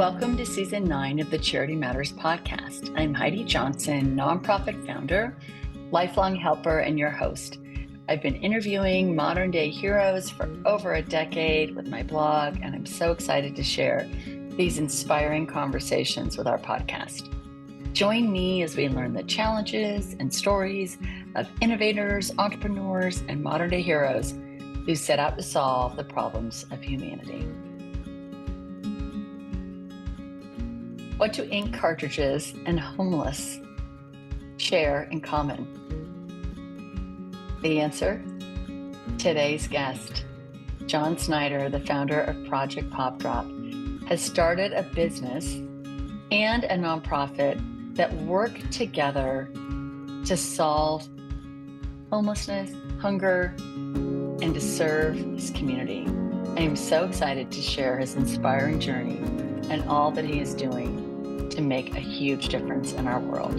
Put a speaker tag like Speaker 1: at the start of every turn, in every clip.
Speaker 1: Welcome to Season 9 of the Charity Matters podcast. I'm Heidi Johnson, nonprofit founder, lifelong helper, and your host. I've been interviewing modern day heroes for over a decade with my blog, and I'm so excited to share these inspiring conversations with our podcast. Join me as we learn the challenges and stories of innovators, entrepreneurs, and modern day heroes who set out to solve the problems of humanity. What do ink cartridges and homeless share in common? The answer? Today's guest, John Snyder, the founder of Project Pop Drop, has started a business and a nonprofit that work together to solve homelessness, hunger, and to serve his community. I am so excited to share his inspiring journey and all that he is doing to make a huge difference in our world.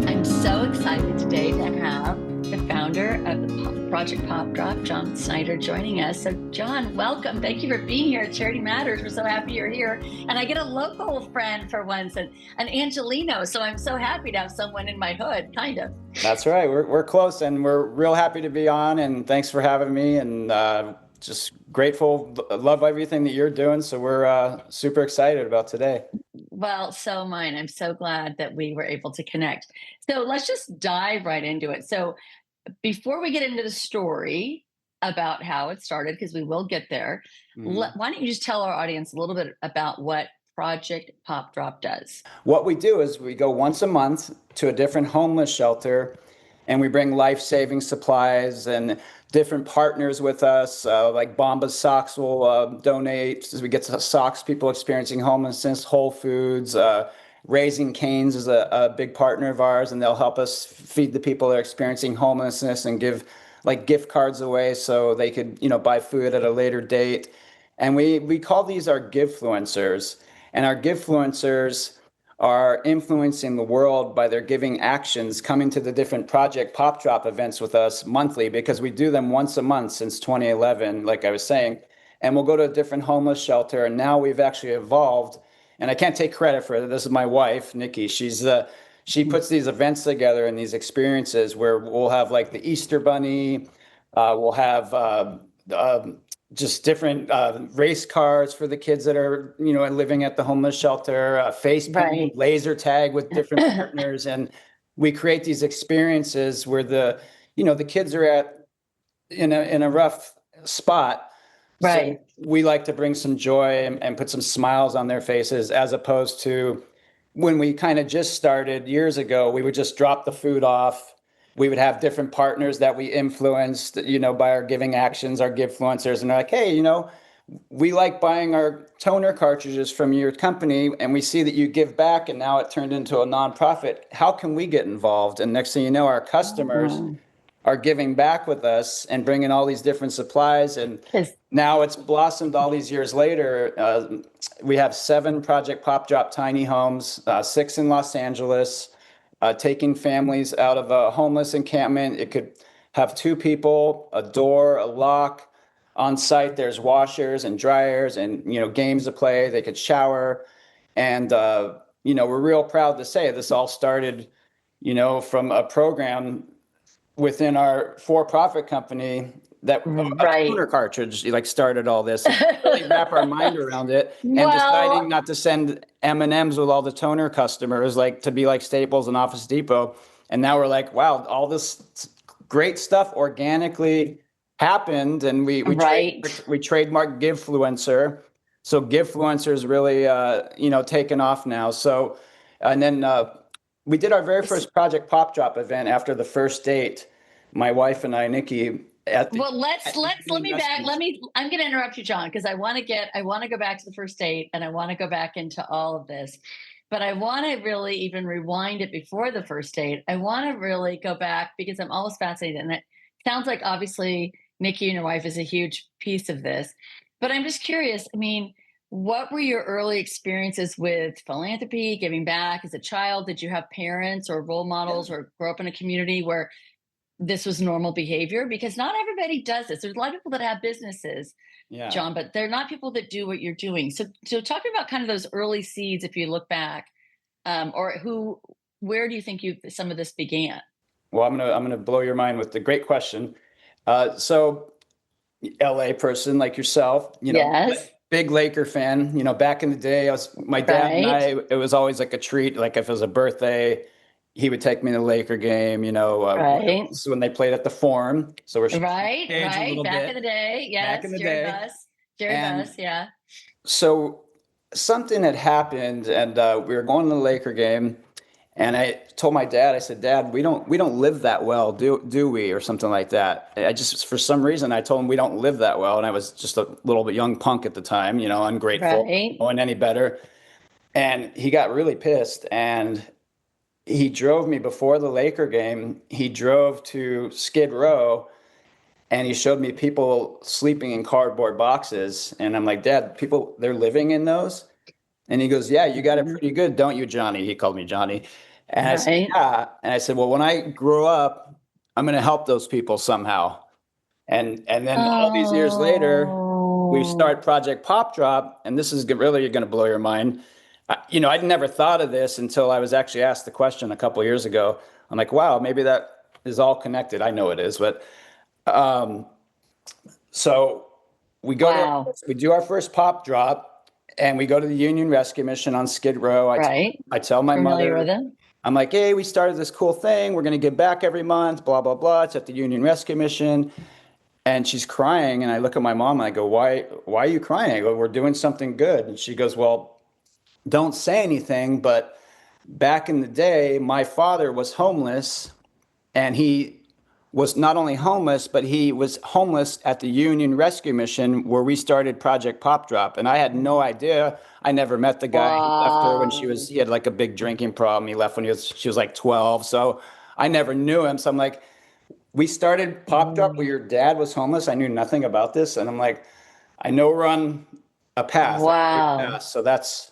Speaker 1: I'm so excited today to have the founder of the Project Pop Drop, John Snyder, joining us. So John, welcome. Thank you for being here at Charity Matters. We're so happy you're here. And I get a local friend for once, an Angelino. So I'm so happy to have someone in my hood, kind of.
Speaker 2: That's right. We're close, and we're real happy to be on. And thanks for having me. And just grateful, love everything that you're doing. So we're super excited about today.
Speaker 1: Well, so mine. I'm so glad that we were able to connect. So let's just dive right into it. So before we get into the story about how it started, because we will get there, why don't you just tell our audience a little bit about what Project Pop Drop does?
Speaker 2: What we do is we go once a month to a different homeless shelter, and we bring life-saving supplies and different partners with us, like Bombas Socks will donate. As we get to socks, people experiencing homelessness, Whole Foods, Raising Cane's is a big partner of ours, and they'll help us feed the people that are experiencing homelessness and give like gift cards away so they could, buy food at a later date. And we call these our Givefluencers. And our Givefluencers are influencing the world by their giving actions, coming to the different Project Pop Drop events with us monthly, because we do them once a month since 2011, like I was saying. And we'll go to a different homeless shelter. And now we've actually evolved. And I can't take credit for it. This is my wife, Nikki. She puts these events together and these experiences where we'll have like the Easter Bunny, we'll have just different race cars for the kids that are, living at the homeless shelter, face paint, laser tag with different partners. And we create these experiences where the kids are in a rough spot.
Speaker 1: Right.
Speaker 2: So we like to bring some joy and put some smiles on their faces, as opposed to when we kind of just started years ago, we would just drop the food off. We would have different partners that we influenced, by our giving actions, our Givefluencers. And they're like, hey, we like buying our toner cartridges from your company, and we see that you give back, and now it turned into a nonprofit. How can we get involved? And next thing you know, our customers are giving back with us and bringing all these different supplies. And now it's blossomed all these years later. We have 7 Project Pop Drop tiny homes, 6 in Los Angeles, taking families out of a homeless encampment. It could have 2 people, a door, a lock. On site, there's washers and dryers and, games to play. They could shower. And, we're real proud to say this all started, from a program within our for-profit company that a toner cartridge started all this. Really wrap our mind around it, and deciding not to send M&Ms with all the toner customers, to be like Staples and Office Depot. And now we're like, wow, all this great stuff organically happened, and we trademarked Givefluencer. So Givefluencer is really taken off now. So and then we did our very first Project Pop Drop event after the first date. My wife and I, Nikki.
Speaker 1: I'm going to interrupt you, John, because I want to go back to the first date, and I want to go back into all of this, but I want to really even rewind it before the first date. I want to really go back because I'm always fascinated. And it sounds like obviously Nikki and your wife is a huge piece of this, but I'm just curious. I mean, what were your early experiences with philanthropy, giving back as a child? Did you have parents or role models or grow up in a community where this was normal behavior, because not everybody does this. There's a lot of people that have businesses,
Speaker 2: Yeah.
Speaker 1: John, but they're not people that do what you're doing. So talking about kind of those early seeds, if you look back, or where do you think some of this began?
Speaker 2: Well, I'm gonna blow your mind with the great question. So LA person like yourself,
Speaker 1: Yes,
Speaker 2: big Laker fan. Back in the day, my dad and
Speaker 1: right,
Speaker 2: I, it was always like a treat. Like if it was a birthday, he would take me to the Laker game.
Speaker 1: right,
Speaker 2: This is when they played at the Forum. So we're shifting
Speaker 1: right,
Speaker 2: the age a
Speaker 1: right.
Speaker 2: little
Speaker 1: Back in
Speaker 2: bit.
Speaker 1: the day,
Speaker 2: Back in
Speaker 1: yes,
Speaker 2: the day,
Speaker 1: Jerry
Speaker 2: and
Speaker 1: Buss, yeah.
Speaker 2: so something had happened, and we were going to the Laker game. And I told my dad, I said, Dad, we don't live that well, do we, or something like that. I just, for some reason, I told him we don't live that well, and I was just a little bit young punk at the time, ungrateful,
Speaker 1: Right.
Speaker 2: knowing any better. And he got really pissed, and he drove me before the Laker game. He drove to Skid Row, and he showed me people sleeping in cardboard boxes, and I'm like, Dad, people, they're living in those? And he goes, Yeah, you got it
Speaker 1: Mhm.
Speaker 2: pretty good, don't you, Johnny? He called me Johnny. And I said,
Speaker 1: Right.
Speaker 2: Yeah. And I said, Well, when I grow up, I'm going to help those people somehow. And then all these years later, we
Speaker 1: Oh,
Speaker 2: start Project Pop Drop, and this is really going to blow your mind. I'd never thought of this until I was actually asked the question a couple of years ago. I'm like, wow, maybe that is all connected. I know it is, but um, so we go to
Speaker 1: wow.
Speaker 2: we do our first pop drop, and we go to the Union Rescue Mission on Skid Row.
Speaker 1: Right.
Speaker 2: I tell my
Speaker 1: Familiar with
Speaker 2: mother,
Speaker 1: him?
Speaker 2: I'm like, hey, we started this cool thing. We're going to give back every month, blah, blah, blah. It's at the Union Rescue Mission. And she's crying. And I look at my mom and I go, why are you crying? I go, we're doing something good. And she goes, well, don't say anything. But back in the day, my father was homeless, and he was not only homeless, but he was homeless at the Union Rescue Mission where we started Project Pop Drop. And I had no idea. I never met the guy. He left her when
Speaker 1: Wow.
Speaker 2: he had like a big drinking problem. He left when she was like 12. So I never knew him. So I'm like, we started Pop Drop where
Speaker 1: Mm.
Speaker 2: your dad was homeless. I knew nothing about this. And I'm like, I know we're on a path, a great
Speaker 1: Wow.
Speaker 2: path. So that's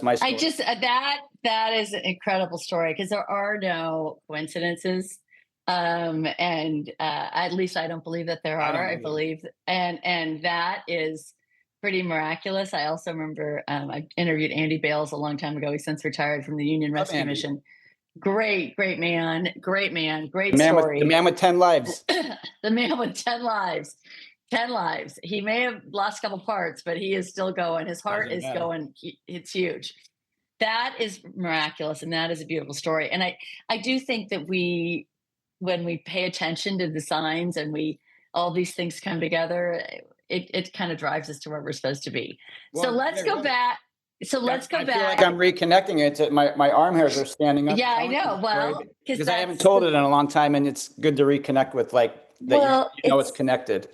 Speaker 2: my
Speaker 1: I
Speaker 2: story.
Speaker 1: just that is an incredible story, because there are no coincidences. And at least I don't believe that there
Speaker 2: I
Speaker 1: are.
Speaker 2: don't
Speaker 1: I
Speaker 2: either.
Speaker 1: believe, and that is pretty miraculous. I also remember, I interviewed Andy Bales a long time ago. He's since retired from the Union
Speaker 2: Love
Speaker 1: Rescue
Speaker 2: Andy.
Speaker 1: Mission. Great man, great man,
Speaker 2: The
Speaker 1: great
Speaker 2: man with the
Speaker 1: story.
Speaker 2: man with 10 lives.
Speaker 1: The man with 10 lives. 10 lives. He may have lost a couple parts, but he is still going. His heart
Speaker 2: Doesn't
Speaker 1: is
Speaker 2: matter.
Speaker 1: going. It's huge. That is miraculous, and that is a beautiful story. And I do think that when we pay attention to the signs, and we all these things come together, it kind of drives us to where we're supposed to be. So
Speaker 2: Well,
Speaker 1: let's
Speaker 2: yeah,
Speaker 1: go
Speaker 2: right.
Speaker 1: back. So
Speaker 2: Yeah,
Speaker 1: let's go
Speaker 2: I feel like
Speaker 1: back.
Speaker 2: I'm reconnecting it. My arm hairs are standing up,
Speaker 1: Yeah, I
Speaker 2: telling me the
Speaker 1: know.
Speaker 2: story
Speaker 1: Well, because
Speaker 2: because I haven't
Speaker 1: that's
Speaker 2: told
Speaker 1: the
Speaker 2: it in a long time, and it's good to reconnect with like that.
Speaker 1: well,
Speaker 2: It's connected.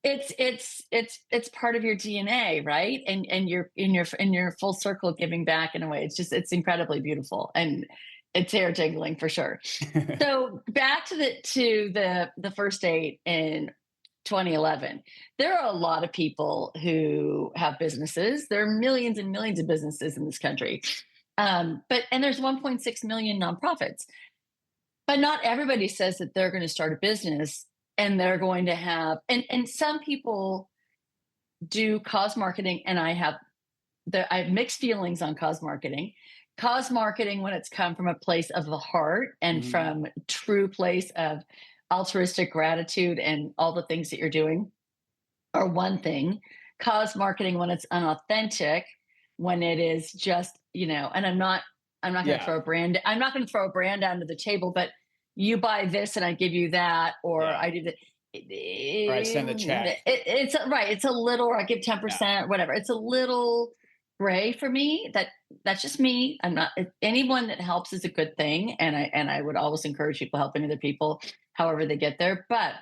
Speaker 1: it's part of your DNA, right? And you're in your full circle giving back in a way. It's incredibly beautiful, and it's hair tingling for sure. So back to the first date in 2011. There are a lot of people who have businesses. There are millions and millions of businesses in this country. But and there's 1.6 million nonprofits. But not everybody says that they're going to start a business, and they're going to have, and some people do cause marketing, and I have mixed feelings on cause marketing. Cause marketing, when it's come from a place of the heart and
Speaker 2: Mhm.
Speaker 1: from true place of altruistic gratitude and all the things that you're doing, are one thing. Cause marketing, when it's unauthentic, when it is just, and I'm not going to
Speaker 2: Yeah,
Speaker 1: throw a brand, I'm not going to throw a brand onto the table, but you buy this and I give you that, or
Speaker 2: yeah.
Speaker 1: I do that.
Speaker 2: Or I send a check.
Speaker 1: It's right. It's a little, or I give
Speaker 2: Yeah.
Speaker 1: 10%, whatever. It's a little gray for me. That's just me. I'm not, anyone that helps is a good thing. And I would always encourage people helping other people, however they get there. But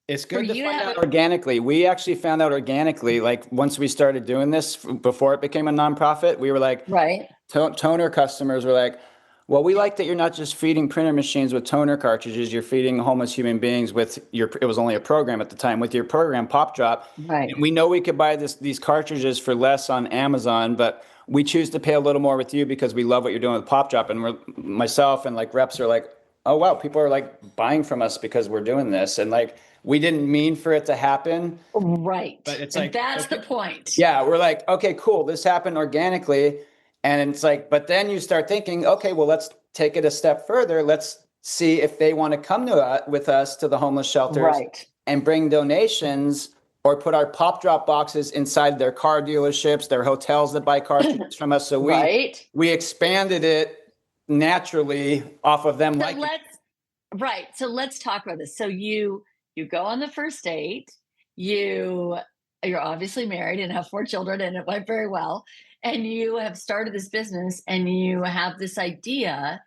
Speaker 2: It's
Speaker 1: for
Speaker 2: good to
Speaker 1: you to
Speaker 2: find
Speaker 1: have
Speaker 2: out organically. We actually found out organically, like once we started doing this, before it became a nonprofit, we were like,
Speaker 1: right.
Speaker 2: toner customers were like, well, we like that you're not just feeding printer machines with toner cartridges, you're feeding homeless human beings with it was only a program at the time, with your program Pop Drop.
Speaker 1: Right.
Speaker 2: And we know we could buy these cartridges for less on Amazon, but we choose to pay a little more with you because we love what you're doing with Pop Drop. And myself and like reps are like, oh wow, people are like buying from us because we're doing this, and like we didn't mean for it to happen,
Speaker 1: Right.
Speaker 2: but it's
Speaker 1: And
Speaker 2: like,
Speaker 1: that's
Speaker 2: okay.
Speaker 1: the point.
Speaker 2: Yeah, we're like, okay, cool, this happened organically. And it's like, but then you start thinking, okay, well, let's take it a step further. Let's see if they want to come to with us to the homeless shelters
Speaker 1: Right.
Speaker 2: and bring donations or put our pop drop boxes inside their car dealerships, their hotels that buy car tickets from us. So
Speaker 1: Right.
Speaker 2: we expanded it naturally off of them.
Speaker 1: So
Speaker 2: Like,
Speaker 1: so let's talk about this. So you go on the first date, you're obviously married and have 4 children and it went very well. And you have started this business and you have this idea,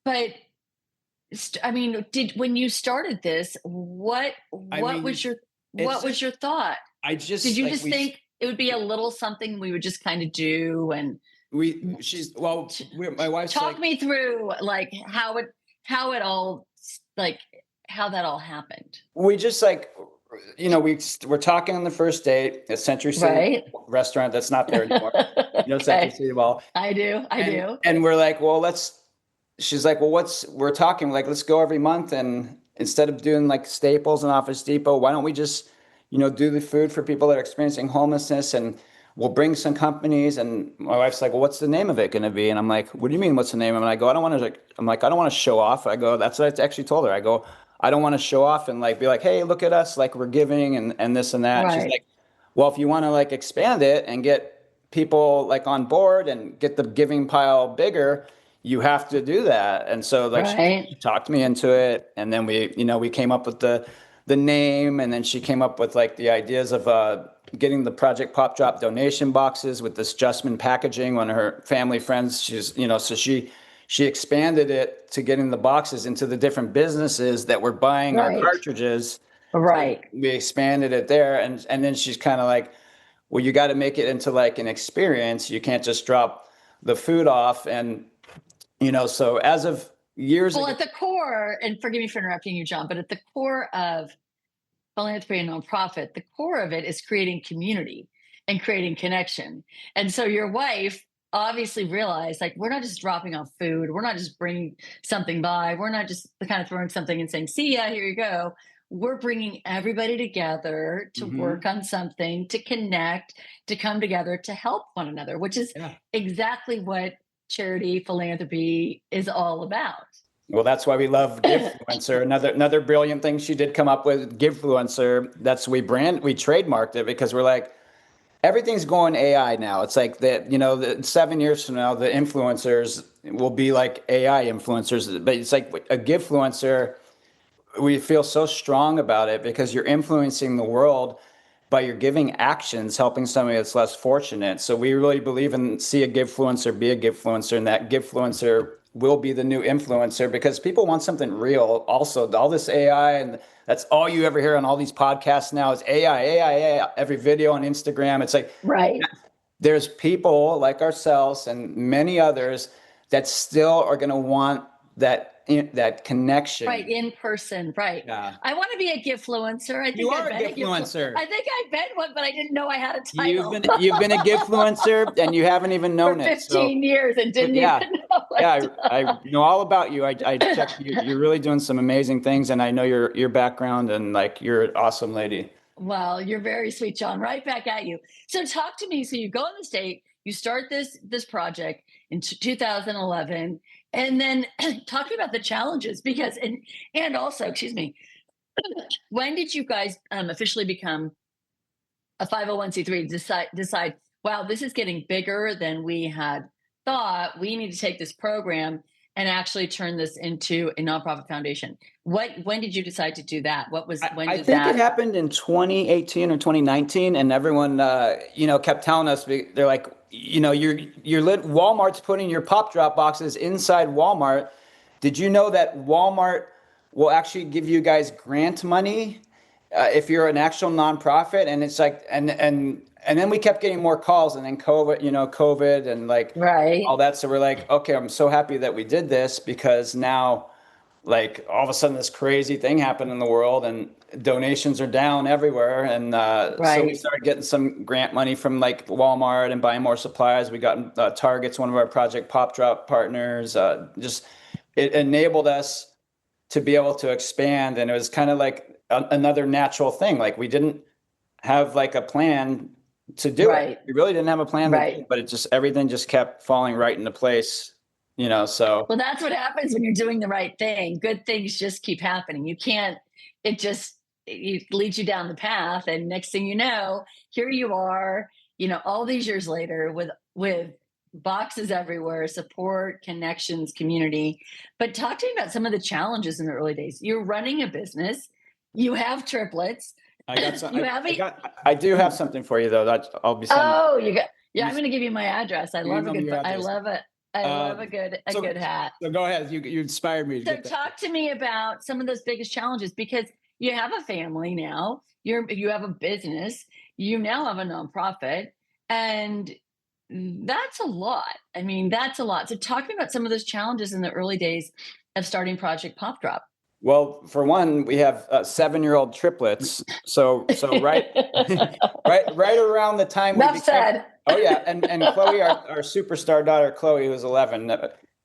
Speaker 1: but I mean, did when you started this,
Speaker 2: I
Speaker 1: what
Speaker 2: mean,
Speaker 1: was your
Speaker 2: it's
Speaker 1: what was your thought?
Speaker 2: I
Speaker 1: Did
Speaker 2: just
Speaker 1: you
Speaker 2: like
Speaker 1: just think it would be a little something we would just kind of do and
Speaker 2: she's well, my wife's
Speaker 1: talk
Speaker 2: like,
Speaker 1: me through like how it all like how that all happened?
Speaker 2: we just like, we're talking on the first date at Century City
Speaker 1: Right?
Speaker 2: restaurant that's not there anymore. Century
Speaker 1: Okay.
Speaker 2: City Mall.
Speaker 1: I do. I
Speaker 2: And,
Speaker 1: do.
Speaker 2: and we're like, well, she's like, well, we're talking like, let's go every month. And instead of doing like Staples and Office Depot, why don't we just, do the food for people that are experiencing homelessness, and we'll bring some companies. And my wife's like, well, what's the name of it going to be? And I'm like, what do you mean, what's the name? And I go, I don't want to show off. I go, that's what I actually told her. I go, I don't want to show off and like be like, hey, look at us, like we're giving and this and that. And she's
Speaker 1: Right.
Speaker 2: like, well, if you want to like expand it and get people like on board and get the giving pile bigger, you have to do that. And so like
Speaker 1: Right.
Speaker 2: she talked me into it, and then we came up with the name, and then she came up with like the ideas of getting the Project Pop Drop donation boxes with this Justman packaging. One of her family friends, so she expanded it to getting the boxes into the different businesses that were buying our
Speaker 1: Right.
Speaker 2: cartridges. So
Speaker 1: Right.
Speaker 2: we expanded it there, and then she's kind of like, well, you got to make it into like an experience. You can't just drop the food off. And so as of years
Speaker 1: Well,
Speaker 2: ago,
Speaker 1: at the core, and forgive me for interrupting you, John, but at the core of philanthropy and nonprofit, the core of it is creating community and creating connection. And so your wife obviously realized like, we're not just dropping off food, we're not just bringing something by, we're not just kind of throwing something and saying, see ya, here you go. We're bringing everybody together to work on something, to connect, to come together, to help one another, which is exactly what charity philanthropy is all about.
Speaker 2: well, that's why we love Givefluencer. Another brilliant thing she did come up with, Givefluencer. That's we trademarked it because we're like, everything's going AI now. It's like that, 7 years from now, the influencers will be like AI influencers. But it's like a Givefluencer. We feel so strong about it because you're influencing the world by your giving actions, helping somebody that's less fortunate. So we really believe in see a Givefluencer, be a Givefluencer, and that Givefluencer will be the new influencer because people want something real. Also, all this AI, and that's all you ever hear on all these podcasts now is AI, AI, AI. Every video on Instagram, it's like
Speaker 1: Right.
Speaker 2: there's people like ourselves and many others that still are going to want that connection.
Speaker 1: Right, in person, right.
Speaker 2: Yeah.
Speaker 1: I want to be a Givefluencer. I think
Speaker 2: You are
Speaker 1: I've
Speaker 2: a
Speaker 1: been
Speaker 2: Givefluencer.
Speaker 1: I think I've been one, but I didn't know I had a title.
Speaker 2: You've been a Givefluencer and you haven't even known
Speaker 1: for
Speaker 2: it.
Speaker 1: 15 years and didn't
Speaker 2: yeah,
Speaker 1: even know it.
Speaker 2: yeah, I know all about you. I checked you. You're really doing some amazing things, and I know your background, and like you're an awesome lady.
Speaker 1: Well, you're very sweet, John. Right back at you. So talk to me. So you go on the state, you start this project in 2011, and then talk about the challenges because and also, excuse me, when did you guys officially become a 501c3? Decide, wow, this is getting bigger than we had thought. We need to take this program and actually turn this into a nonprofit foundation. When did you decide to do that? What was when
Speaker 2: I
Speaker 1: did
Speaker 2: think
Speaker 1: that
Speaker 2: it happened in 2018 or 2019, and everyone kept telling us, they're like, Walmart's putting your pop drop boxes inside Walmart. Did you know that Walmart will actually give you guys grant money if you're an actual nonprofit? And it's like, and then we kept getting more calls, and then COVID and like
Speaker 1: right
Speaker 2: all that. So we're like, okay, I'm so happy that we did this because now like all of a sudden this crazy thing happened in the world and donations are down everywhere. And so we started getting some grant money from like Walmart and buying more supplies. We got Target's one of our Project Pop Drop partners, just it enabled us to be able to expand. And it was kind of like another natural thing. Like we didn't have like a plan to do
Speaker 1: Right.
Speaker 2: it. We really didn't have a plan to do
Speaker 1: Right.
Speaker 2: it, but everything just kept falling right into place, so.
Speaker 1: Well, that's what happens when you're doing the right thing. Good things just keep happening. You can't, it just, it leads you down the path. And next thing you know, here you are, all these years later with boxes everywhere, support, connections, community. But talk to me about some of the challenges in the early days. You're running a business, you have triplets.
Speaker 2: I got some,
Speaker 1: You have
Speaker 2: I do have something for you though. That I'll be sending.
Speaker 1: Oh, yeah, I'm going to give you my address. I love a
Speaker 2: Email me
Speaker 1: good,
Speaker 2: your
Speaker 1: I
Speaker 2: address.
Speaker 1: love it. I love a good hat.
Speaker 2: So go ahead. You inspired me to
Speaker 1: So
Speaker 2: get that.
Speaker 1: talk to me about some of those biggest challenges, because you have a family now, you have a business, you now have a nonprofit, and that's a lot. I mean, that's a lot. So talk to me about some of those challenges in the early days of starting Project Pop Drop.
Speaker 2: Well, for one, we have 7-year-old triplets. So right, right around the time
Speaker 1: Enough said.
Speaker 2: Oh yeah, and Chloe, our superstar daughter, Chloe, who's 11,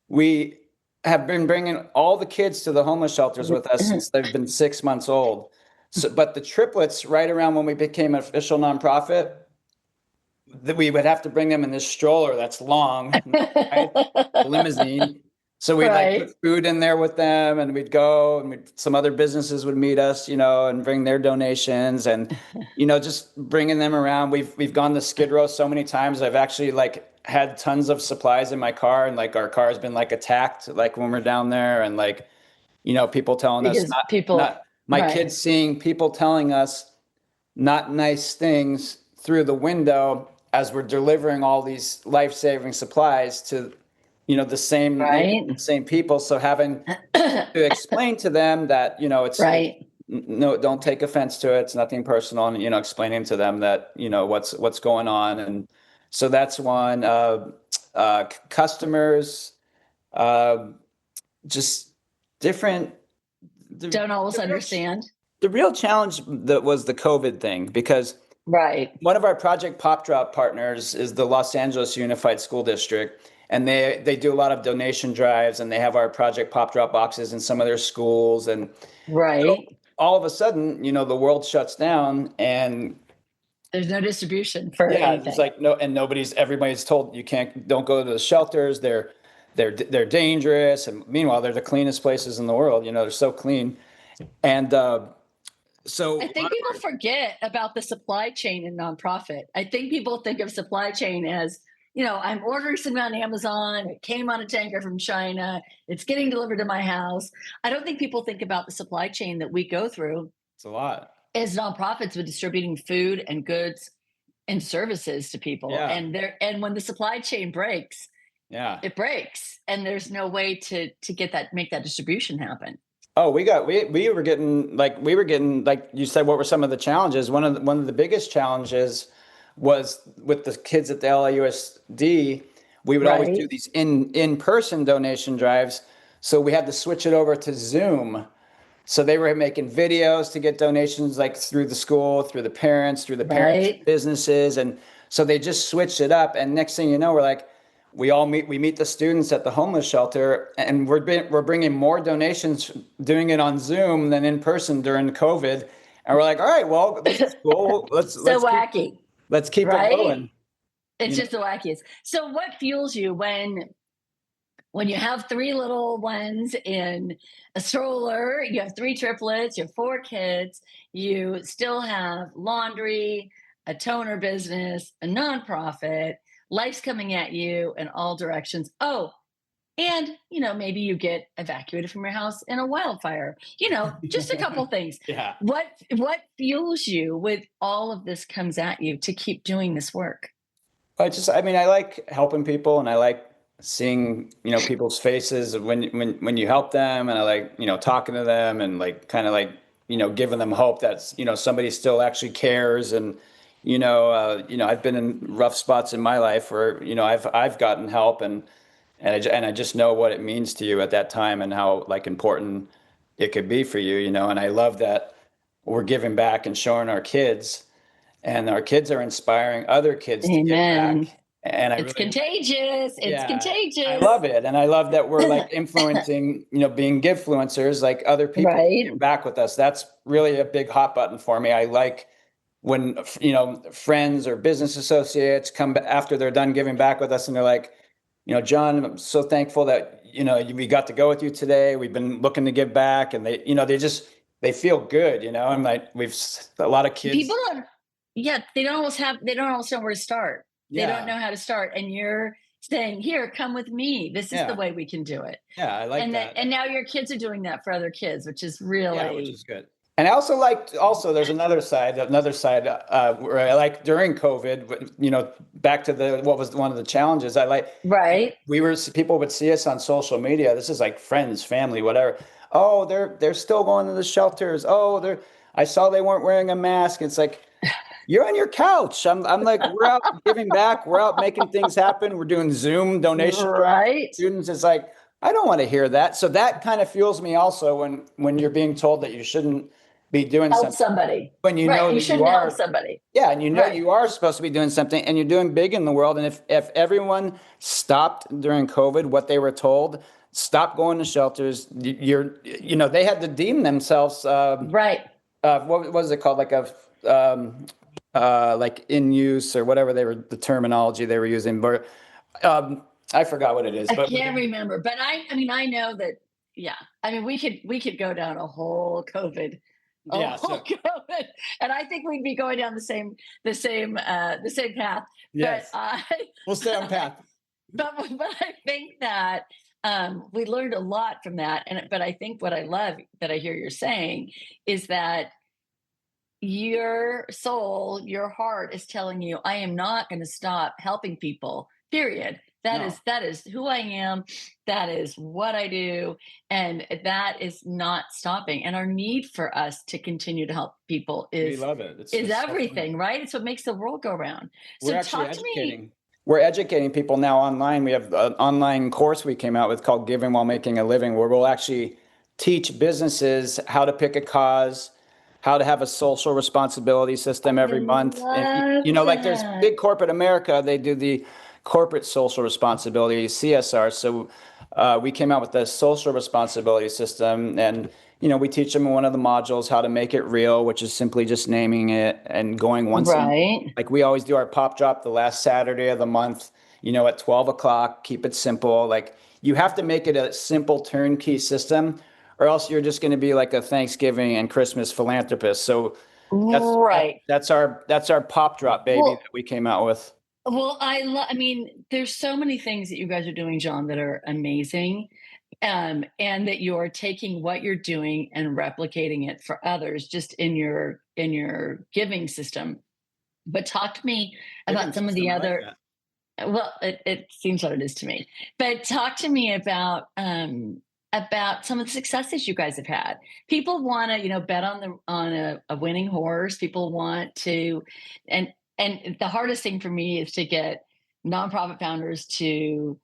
Speaker 2: we have been bringing all the kids to the homeless shelters with us since they've been 6 months old. So, but the triplets, right around when we became an official nonprofit, that we would have to bring them in this stroller that's long, right? Limousine. So we'd like put food in there with them, and we'd go, and some other businesses would meet us, and bring their donations, and just bringing them around. We've gone to Skid Row so many times. I've actually like had tons of supplies in my car, and like our car has been like attacked, like when we're down there, and like people telling us kids seeing people telling us not nice things through the window as we're delivering all these life-saving supplies to the same people. So having to explain to them that, it's no, don't take offense to it. It's nothing personal. And, explaining to them that, what's going on. And so that's one. Customers, just different.
Speaker 1: Don't always understand.
Speaker 2: The real challenge that was the COVID thing, because one of our Project Pop Drop partners is the Los Angeles Unified School District. And they do a lot of donation drives, and they have our Project Pop Drop boxes in some of their schools. And so all of a sudden, the world shuts down, and
Speaker 1: there's no distribution for anything.
Speaker 2: It's like everybody's told don't go to the shelters. They're dangerous. And meanwhile, they're the cleanest places in the world. They're so clean. And so
Speaker 1: I think people forget about the supply chain in nonprofit. I think people think of supply chain as, I'm ordering something on Amazon. It came on a tanker from China. It's getting delivered to my house. I don't think people think about the supply chain that we go through.
Speaker 2: It's a lot.
Speaker 1: As nonprofits, with distributing food and goods and services to people.
Speaker 2: Yeah.
Speaker 1: And when the supply chain breaks, it breaks. And there's no way to make that distribution happen.
Speaker 2: Oh, we were getting like you said, what were some of the challenges? One of the biggest challenges was with the kids at the LAUSD. We would always do these in-person donation drives. So we had to switch it over to Zoom. So they were making videos to get donations, like through the school, through the parents, businesses. And so they just switched it up. And next thing you know, we meet the students at the homeless shelter, and we're bringing more donations, doing it on Zoom than in person during COVID. And we're like, all right, well, this is cool. Let's
Speaker 1: wacky.
Speaker 2: Let's keep it going.
Speaker 1: It's just the wackiest. So what fuels you when you have 3 little ones in a stroller, you have 3 triplets, you have 4 kids, you still have laundry, a toner business, a nonprofit, life's coming at you in all directions. Oh, and, maybe you get evacuated from your house in a wildfire, just a couple things.
Speaker 2: Yeah.
Speaker 1: What fuels you with all of this comes at you to keep doing this work?
Speaker 2: I like helping people, and I like seeing, people's faces when you help them. And I like, talking to them, and like, kind of like, giving them hope that, somebody still actually cares. And, I've been in rough spots in my life where, I've gotten help, and I just know what it means to you at that time, and how like important it could be for you, and I love that we're giving back and showing our kids, and our kids are inspiring other kids to give back. And I
Speaker 1: It's
Speaker 2: really,
Speaker 1: contagious. It's
Speaker 2: yeah, I
Speaker 1: contagious.
Speaker 2: love it. And I love that we're like influencing, being givefluencers, like other people
Speaker 1: Right.
Speaker 2: give back with us. That's really a big hot button for me. I like when, friends or business associates come after they're done giving back with us and they're like, John, I'm so thankful that, we got to go with you today. We've been looking to give back, and they feel good, and like a lot of
Speaker 1: People
Speaker 2: kids.
Speaker 1: don't, yeah, they don't always know where to start. They don't
Speaker 2: Yeah.
Speaker 1: know how to start. And you're saying, here, come with me. This is the
Speaker 2: Yeah.
Speaker 1: way we can do it.
Speaker 2: Yeah. I like that.
Speaker 1: And now your kids are doing that for other kids, which is
Speaker 2: Yeah, which
Speaker 1: really
Speaker 2: is good. And I also liked also there's another side where I like during COVID, back to what was one of the challenges. I like
Speaker 1: right.
Speaker 2: people would see us on social media. This is like friends, family, whatever. Oh, they're still going to the shelters. Oh, I saw they weren't wearing a mask. It's like you're on your couch. I'm like, we're out giving back. We're out making things happen. We're doing Zoom donation drives for
Speaker 1: Right.
Speaker 2: students. It's like, I don't want to hear that. So that kind of fuels me also when you're being told that you shouldn't be doing
Speaker 1: Help
Speaker 2: something
Speaker 1: somebody.
Speaker 2: when you
Speaker 1: Right.
Speaker 2: know
Speaker 1: You
Speaker 2: that you
Speaker 1: shouldn't help
Speaker 2: are.
Speaker 1: somebody.
Speaker 2: Yeah, and
Speaker 1: Right.
Speaker 2: you are supposed to be doing something and you're doing big in the world. And if everyone stopped during COVID what they were told, stop going to shelters, they had to deem themselves
Speaker 1: Right.
Speaker 2: what was it called? Like in use or whatever the terminology they were using. But I forgot what it is.
Speaker 1: I
Speaker 2: But
Speaker 1: can't remember, but I mean, I know that. Yeah, I mean, we could go down a
Speaker 2: yeah,
Speaker 1: whole
Speaker 2: so
Speaker 1: COVID, and I think we'd be going down the same path. But
Speaker 2: yes,
Speaker 1: I,
Speaker 2: we'll stay on path.
Speaker 1: but I think that we learned a lot from that, but I think what I love that I hear you're saying is that your soul, your heart is telling you, I am not going to stop helping people, period.
Speaker 2: No,
Speaker 1: That is who I am. That is what I do. And that is not stopping. And our need for us to continue to help people
Speaker 2: we love it.
Speaker 1: is
Speaker 2: It's so fun.
Speaker 1: everything, right? It's what makes the world go round.
Speaker 2: We're
Speaker 1: So
Speaker 2: actually
Speaker 1: talk to me.
Speaker 2: educating. We're educating people now online. We have an online course we came out with called Giving While Making a Living, where we'll actually teach businesses how to pick a cause, how to have a social responsibility system
Speaker 1: I
Speaker 2: every month. And,
Speaker 1: love
Speaker 2: like there's
Speaker 1: that.
Speaker 2: big corporate America, they do the corporate social responsibility, CSR. So we came out with the social responsibility system, and we teach them in one of the modules how to make it real, which is simply just naming it and going once a month.
Speaker 1: Right.
Speaker 2: Like we always do our pop drop the last Saturday of the month, at 12 o'clock. Keep it simple. Like you have to make it a simple turnkey system, or else you're just going to be like a Thanksgiving and Christmas philanthropist. So
Speaker 1: Right.
Speaker 2: that's our pop drop baby
Speaker 1: Well,
Speaker 2: that we came out with.
Speaker 1: I mean, there's so many things that you guys are doing, John, that are amazing. And that you're taking what you're doing and replicating it for others just in your giving system. But talk to me
Speaker 2: Giving
Speaker 1: about some of the
Speaker 2: system, I like
Speaker 1: other,
Speaker 2: that.
Speaker 1: well, it seems what it is to me. But talk to me about some of the successes you guys have had. People want to, bet on a winning horse. People want to, and the hardest thing for me is to get nonprofit founders to,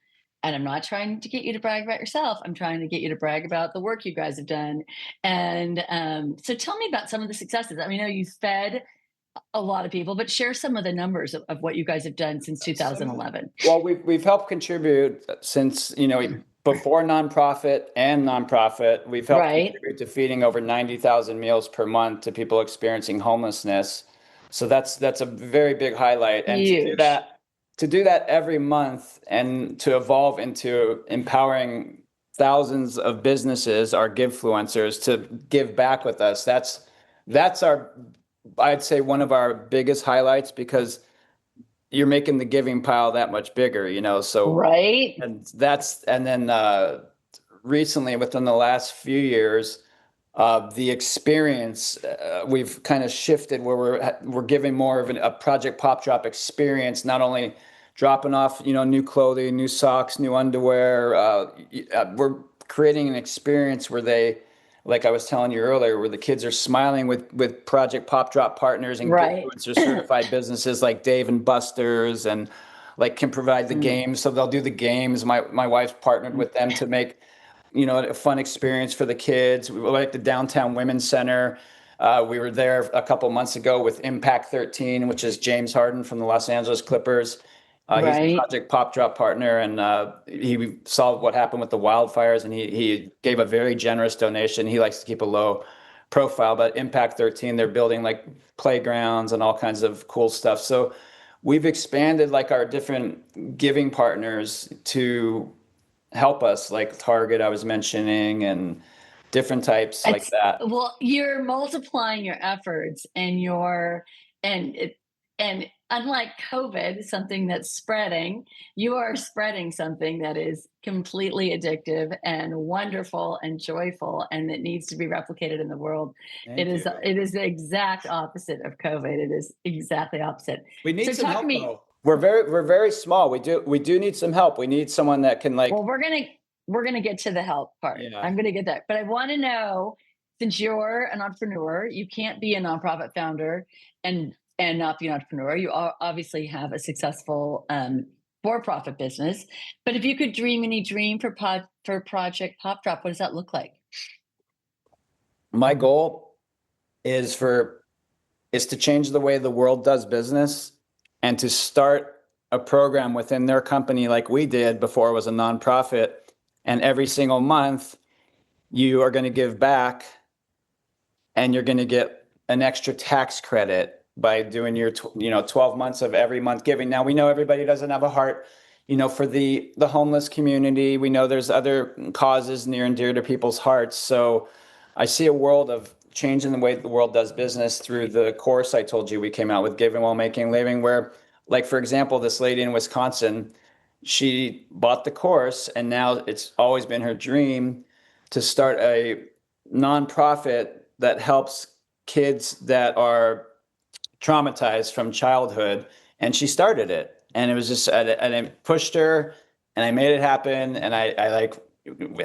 Speaker 1: and I'm not trying to get you to brag about yourself. I'm trying to get you to brag about the work you guys have done. And so tell me about some of the successes. I mean, I know you've fed a lot of people, but share some of the numbers of what you guys have done since
Speaker 2: Some,
Speaker 1: 2011.
Speaker 2: well, we've helped contribute since, before nonprofit, we've helped
Speaker 1: Right.
Speaker 2: contribute to feeding over 90,000 meals per month to people experiencing homelessness. So that's a very big highlight. And
Speaker 1: Huge.
Speaker 2: to do that every month and to evolve into empowering thousands of businesses, our givefluencers, to give back with us. That's I'd say one of our biggest highlights, because you're making the giving pile that much bigger, so.
Speaker 1: Right.
Speaker 2: And then recently, within the last few years, the experience, we've kind of shifted where we're giving more of a Project Pop Drop experience, not only dropping off new clothing, new socks, new underwear. We're creating an experience where they, like I was telling you earlier, where the kids are smiling with Project Pop Drop partners and
Speaker 1: Right.
Speaker 2: influencer certified businesses like Dave and Buster's, and like can provide the
Speaker 1: Mm.
Speaker 2: games. So they'll do the games. My wife's partnered with them to make a fun experience for the kids. We like the Downtown Women's Center. We were there a couple months ago with Impact 13, which is James Harden from the Los Angeles Clippers. He's a
Speaker 1: Right.
Speaker 2: Project Pop Drop partner, and he saw what happened with the wildfires, and he gave a very generous donation. He likes to keep a low profile, but Impact 13, they're building like playgrounds and all kinds of cool stuff. So we've expanded like our different giving partners to help us, like Target I was mentioning, and different types like
Speaker 1: It's
Speaker 2: that.
Speaker 1: well, you're multiplying your efforts and your and it and unlike COVID, something that's spreading, you are spreading something that is completely addictive and wonderful and joyful and that needs to be replicated in the world.
Speaker 2: Thank you.
Speaker 1: It is the exact opposite of COVID. It is exactly opposite.
Speaker 2: We need
Speaker 1: So
Speaker 2: some
Speaker 1: talk to
Speaker 2: help
Speaker 1: me.
Speaker 2: though. We're very small. We do need some help. We need someone that can like,
Speaker 1: Well, we're gonna get to the help part.
Speaker 2: yeah.
Speaker 1: I'm gonna get that, but I want to know, since you're an entrepreneur, you can't be a nonprofit founder and not be an entrepreneur. You obviously have a successful for-profit business, but if you could dream any dream for Project Pop Drop, what does that look like?
Speaker 2: My goal is for is to change the way the world does business and to start a program within their company like we did before it was a nonprofit. And every single month, you are going to give back and you're going to get an extra tax credit by doing your 12 months of every month giving. Now we know everybody doesn't have a heart, for the homeless community. We know there's other causes near and dear to people's hearts. So I see a world of changing the way the world does business through the course I told you we came out with, Giving While Making a Living, where, like, for example, this lady in Wisconsin, she bought the course and now it's always been her dream to start a nonprofit that helps kids that are traumatized from childhood. And she started it. And it was just, and I pushed her and I made it happen. And I like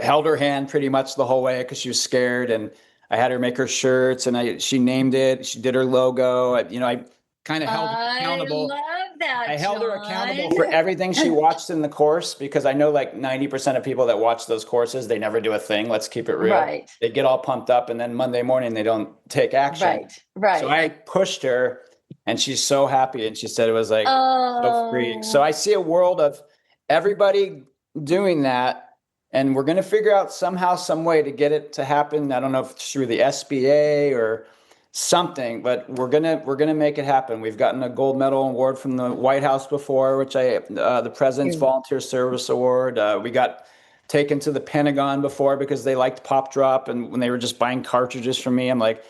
Speaker 2: held her hand pretty much the whole way because she was scared. And I had her make her shirts and she named it. She did her logo. I kind of held her
Speaker 1: I
Speaker 2: accountable.
Speaker 1: love that,
Speaker 2: I held her accountable
Speaker 1: John.
Speaker 2: for everything she watched in the course because I know like 90% of people that watch those courses, they never do a thing. Let's keep it real.
Speaker 1: Right.
Speaker 2: They get all pumped up and then Monday morning they don't take action.
Speaker 1: Right. Right.
Speaker 2: So I pushed her and she's so happy. And she said it was like so freeing. So I see a world of everybody doing that. And we're going to figure out somehow, some way to get it to happen. I don't know if it's through the SBA or something, but we're gonna make it happen. We've gotten a gold medal award from the White House before, which the President's Volunteer Service Award. We got taken to the Pentagon before because they liked Pop Drop, and when they were just buying cartridges from me, I'm like,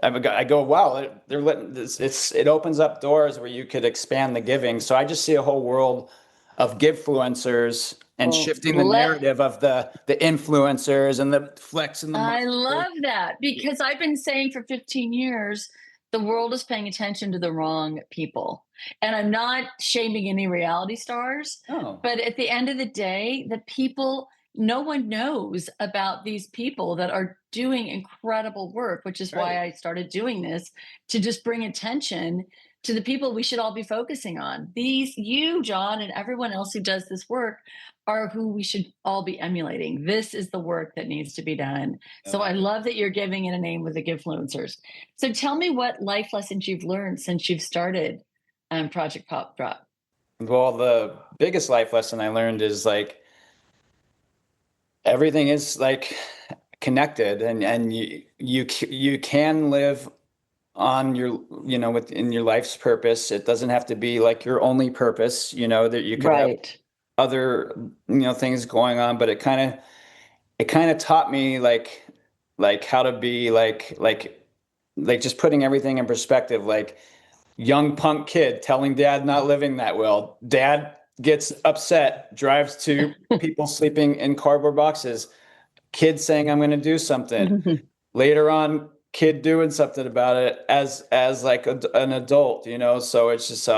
Speaker 2: I go, wow, they're letting this. It opens up doors where you could expand the giving. So I just see a whole world of givefluencers and shifting the narrative of the influencers and the flex and the.
Speaker 1: I love that because I've been saying for 15 years, the world is paying attention to the wrong people. And I'm not shaming any reality stars, but at the end of the day, the people, no one knows about these people that are doing incredible work, which is why I started doing this, to just bring attention to the people we should all be focusing on. You, John, and everyone else who does this work are who we should all be emulating. This is the work that needs to be done. So I love that you're giving it a name with the Givefluencers. So tell me what life lessons you've learned since you've started Project Pop Drop.
Speaker 2: Well, the biggest life lesson I learned is like everything is like connected, and you can live on your within your life's purpose. It doesn't have to be like your only purpose, that you could have other things going on, but it kind of taught me like how to be like just putting everything in perspective. Like young punk kid telling dad not living that well, dad gets upset, drives to people sleeping in cardboard boxes, kid saying I'm going to do something. Later on, kid doing something about it as like an adult, so it's just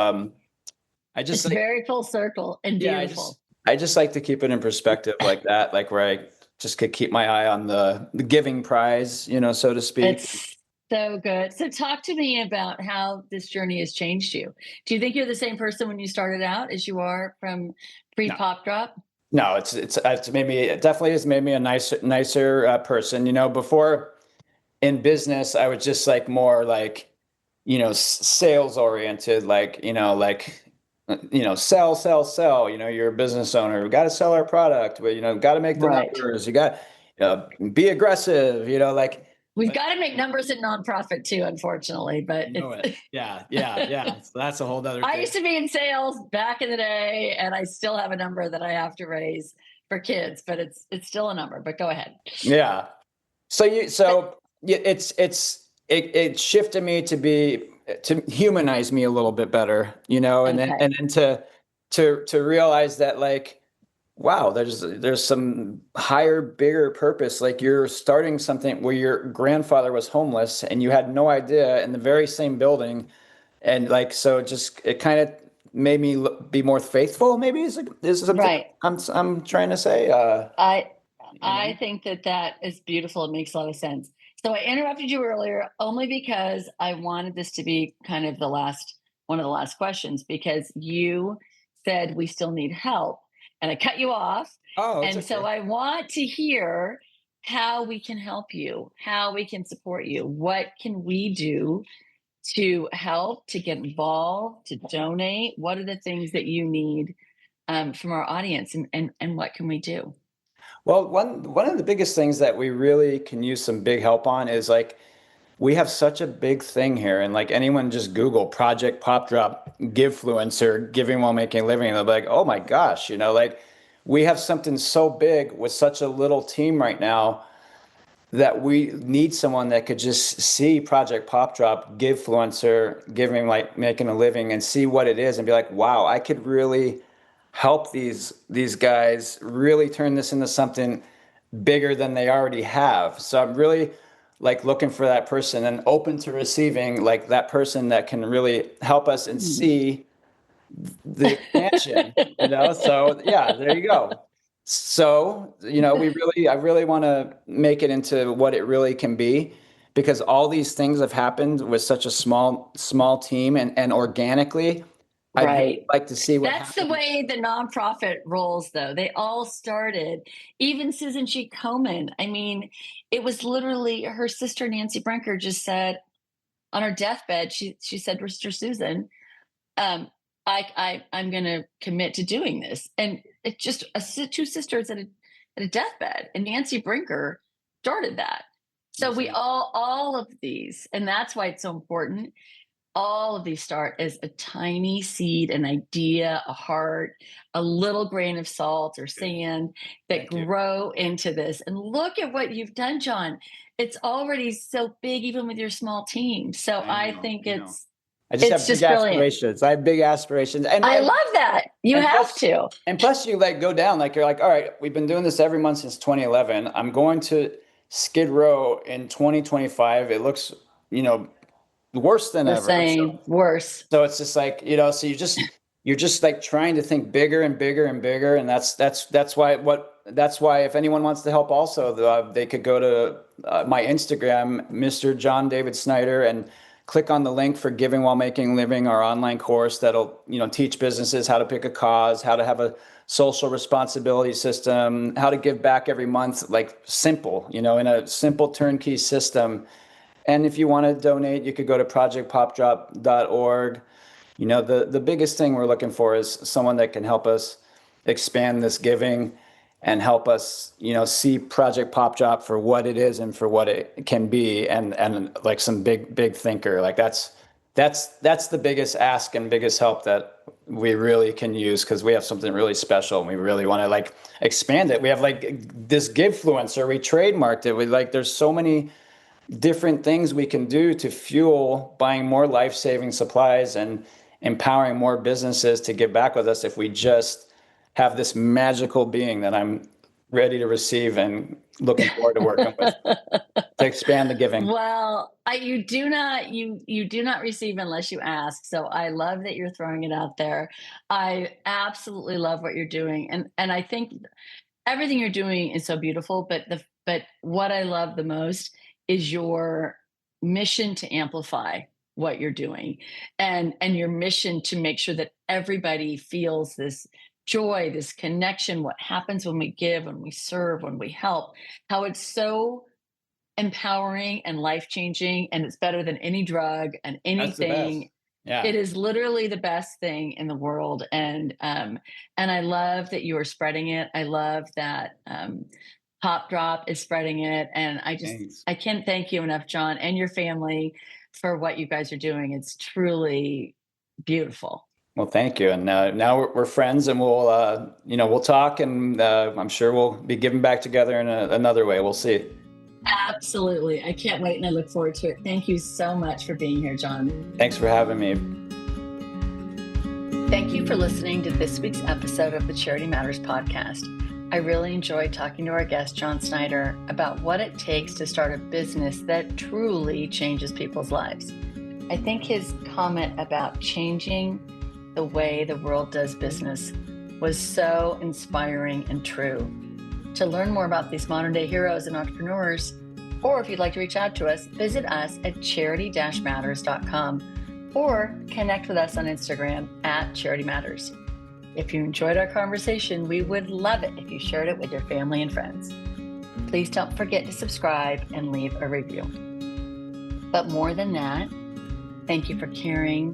Speaker 2: it's like,
Speaker 1: very full circle and beautiful.
Speaker 2: I just like to keep it in perspective like that, like where I just could keep my eye on the giving prize, so to speak.
Speaker 1: It's so good. So talk to me about how this journey has changed you. Do you think you're the same person when you started out as you are from pre-Pop Drop?
Speaker 2: No, it's made me, it definitely has made me a nicer person. Before in business, I was just like more like, sales oriented, like, sell. You're a business owner. We got to sell our product. But, got to make the
Speaker 1: Right.
Speaker 2: numbers. You got be aggressive, like,
Speaker 1: We've
Speaker 2: but
Speaker 1: got to make numbers in nonprofit too, unfortunately, but
Speaker 2: you know it.
Speaker 1: it's,
Speaker 2: Yeah. Yeah. Yeah. So that's a whole other
Speaker 1: I
Speaker 2: thing.
Speaker 1: used to be in sales back in the day, and I still have a number that I have to raise for kids, but it's still a number. But go ahead.
Speaker 2: Yeah. So
Speaker 1: But
Speaker 2: yeah, it shifted me to humanize me a little bit better, and then
Speaker 1: okay,
Speaker 2: to realize that, like, wow, there's some higher, bigger purpose. Like, you're starting something where your grandfather was homeless and you had no idea, in the very same building. And, like, so it kind of made me be more faithful, maybe, is something
Speaker 1: right.
Speaker 2: I'm trying to say.
Speaker 1: I
Speaker 2: You
Speaker 1: I
Speaker 2: know?
Speaker 1: think that is beautiful. It makes a lot of sense. So I interrupted you earlier only because I wanted this to be kind of one of the last questions, because you said we still need help, and I cut you off.
Speaker 2: Oh, it's
Speaker 1: And so
Speaker 2: okay.
Speaker 1: I want to hear how we can help you, how we can support you. What can we do to help, to get involved, to donate? What are the things that you need from our audience, and what can we do?
Speaker 2: Well, one of the biggest things that we really can use some big help on is, like, we have such a big thing here, and, like, anyone just Google Project Pop Drop Givefluencer, giving while making a living, and they'll be like, oh my gosh, like, we have something so big with such a little team right now, that we need someone that could just see Project Pop Drop Givefluencer, giving like making a living, and see what it is and be like, wow, I could really help these guys really turn this into something bigger than they already have. So I'm really, like, looking for that person and open to receiving, like, that person that can really help us and
Speaker 1: Hmm.
Speaker 2: see the expansion, So yeah, there you go. So, I really want to make it into what it really can be, because all these things have happened with such a small team, and organically. I'd really
Speaker 1: Right.
Speaker 2: like to see what
Speaker 1: That's the
Speaker 2: happens.
Speaker 1: way the nonprofit rolls, though. They all started, even Susan G. Komen. I mean, it was literally her sister, Nancy Brinker, just said on her deathbed, she said, Mr. Susan, um, I'm going to commit to doing this. And it's just two sisters at a deathbed. And Nancy Brinker started that. So
Speaker 2: That's
Speaker 1: we
Speaker 2: amazing.
Speaker 1: all of these, and that's why it's so important, all of these start as a tiny seed, an idea, a heart, a little grain of salt or sand that
Speaker 2: Thank you.
Speaker 1: grow into this. And look at what you've done, John. It's already so big, even with your small team. So
Speaker 2: I
Speaker 1: I
Speaker 2: know.
Speaker 1: think
Speaker 2: I know.
Speaker 1: it's
Speaker 2: I just
Speaker 1: it's
Speaker 2: have big
Speaker 1: just brilliant.
Speaker 2: aspirations. I have big aspirations, and
Speaker 1: I
Speaker 2: and
Speaker 1: love that. You
Speaker 2: and
Speaker 1: have
Speaker 2: plus,
Speaker 1: to.
Speaker 2: you, like, go down, like, you're like, all right, we've been doing this every month since 2011. I'm going to Skid Row in 2025. It looks, you know, worse than
Speaker 1: The
Speaker 2: ever.
Speaker 1: same, worse.
Speaker 2: So it's just like, so you're just like trying to think bigger and bigger and bigger, and that's why if anyone wants to help also, they could go to my Instagram, Mr. John David Snyder, and click on the link for Giving While Making a Living, our online course that'll, teach businesses how to pick a cause, how to have a social responsibility system, how to give back every month, like, simple, in a simple turnkey system. And if you want to donate, you could go to projectpopdrop.org. The biggest thing we're looking for is someone that can help us expand this giving and help us, see Project Pop Drop for what it is and for what it can be, and like some big thinker. Like, that's the biggest ask and biggest help that we really can use, because we have something really special and we really want to, like, expand it. We have, like, this Givefluencer, we trademarked it. There's so many different things we can do to fuel buying more life-saving supplies and empowering more businesses to give back with us, if we just have this magical being that I'm ready to receive and looking forward to working with to expand the giving.
Speaker 1: Well, you do not receive unless you ask. So I love that you're throwing it out there. I absolutely love what you're doing, and I think everything you're doing is so beautiful. But what I love the most is your mission to amplify what you're doing, and your mission to make sure that everybody feels this joy, this connection, what happens when we give, when we serve, when we help, how it's so empowering and life changing, and it's better than any drug and
Speaker 2: That's the best.
Speaker 1: anything.
Speaker 2: Yeah.
Speaker 1: It is literally the best thing in the world, and I love that you are spreading it. I love that Pop Drop is spreading it, and
Speaker 2: Thanks.
Speaker 1: I can't thank you enough, John, and your family for what you guys are doing. It's truly beautiful.
Speaker 2: Well, thank you. And now we're friends, and we'll talk, and I'm sure we'll be giving back together in another way. We'll see.
Speaker 1: Absolutely. I can't wait and I look forward to it. Thank you so much for being here, John.
Speaker 2: Thanks for having me.
Speaker 1: Thank you for listening to this week's episode of the Charity Matters podcast. I really enjoyed talking to our guest, John Snyder, about what it takes to start a business that truly changes people's lives. I think his comment about changing the way the world does business was so inspiring and true. To learn more about these modern day heroes and entrepreneurs, or if you'd like to reach out to us, visit us at charity-matters.com or connect with us on Instagram at Charity Matters. If you enjoyed our conversation, we would love it if you shared it with your family and friends. Please don't forget to subscribe and leave a review. But more than that, thank you for caring,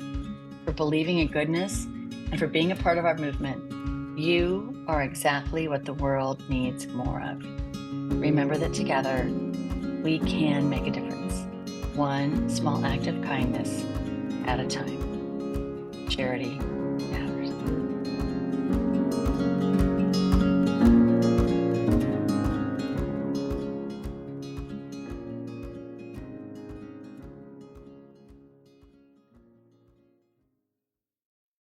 Speaker 1: for believing in goodness, and for being a part of our movement. You are exactly what the world needs more of. Remember that together, we can make a difference, one small act of kindness at a time. Charity